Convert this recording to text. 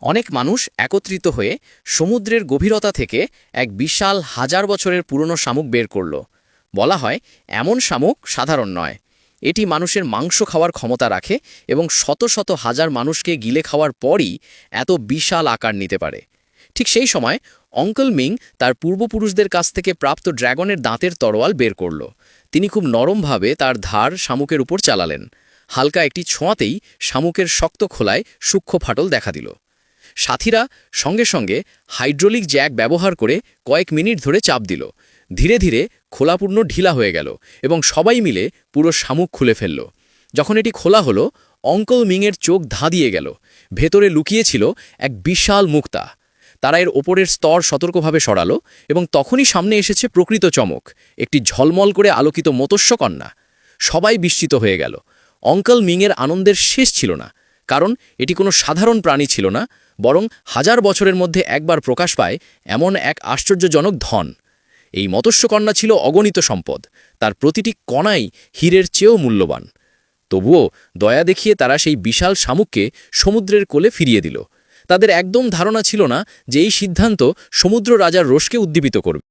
অনেক মানুষ একত্রিত হয়ে সমুদ্রের গভীরতা থেকে এক বিশাল হাজার বছরের পুরনো শামুক বের করল। বলা হয় এমন শামুক সাধারণ নয়, এটি মানুষের মাংস খাওয়ার ক্ষমতা রাখে এবং শত শত হাজার মানুষকে গিলে খাওয়ার পরই এত বিশাল আকার নিতে পারে। ঠিক সেই সময় অঙ্কল মিং তার পূর্বপুরুষদের কাছ থেকে প্রাপ্ত ড্র্যাগনের দাঁতের তরোয়াল বের করল। তিনি খুব নরমভাবে তার ধার শামুকের উপর চালালেন। হালকা একটি ছোঁয়াতেই শামুকের শক্ত খোলায় সূক্ষ্ম ফাটল দেখা দিল। সাথীরা সঙ্গে সঙ্গে হাইড্রোলিক জ্যাক ব্যবহার করে কয়েক মিনিট ধরে চাপ দিল। ধীরে ধীরে খোলাপূর্ণ ঢিলা হয়ে গেল এবং সবাই মিলে পুরো শামুক খুলে ফেলল। যখন এটি খোলা হলো, অঙ্কল মিংয়ের চোখ ধাঁধিয়ে গেল। ভেতরে লুকিয়েছিল এক বিশাল মুক্তা। তারা এর ওপরের স্তর সতর্কভাবে সরালো এবং তখনই সামনে এসেছে প্রকৃত চমক, একটি ঝলমল করে আলোকিত মৎস্যকন্যা। সবাই বিস্মিত হয়ে গেল। অঙ্কল মিংয়ের আনন্দের শেষ ছিল না, কারণ এটি কোনো সাধারণ প্রাণী ছিল না, বরং হাজার বছরের মধ্যে একবার প্রকাশ পায় এমন এক আশ্চর্যজনক ধন। এই মৎস্যকন্যা ছিল অগণিত সম্পদ, তার প্রতিটি কণাই হীরের চেয়েও মূল্যবান। তবুও দয়া দেখিয়ে তারা সেই বিশাল শামুককে সমুদ্রের কোলে ফিরিয়ে দিল। তাদের একদম ধারণা ছিল না যে এই সিদ্ধান্ত সমুদ্র রাজার রোষকে উদ্দীপিত করবে।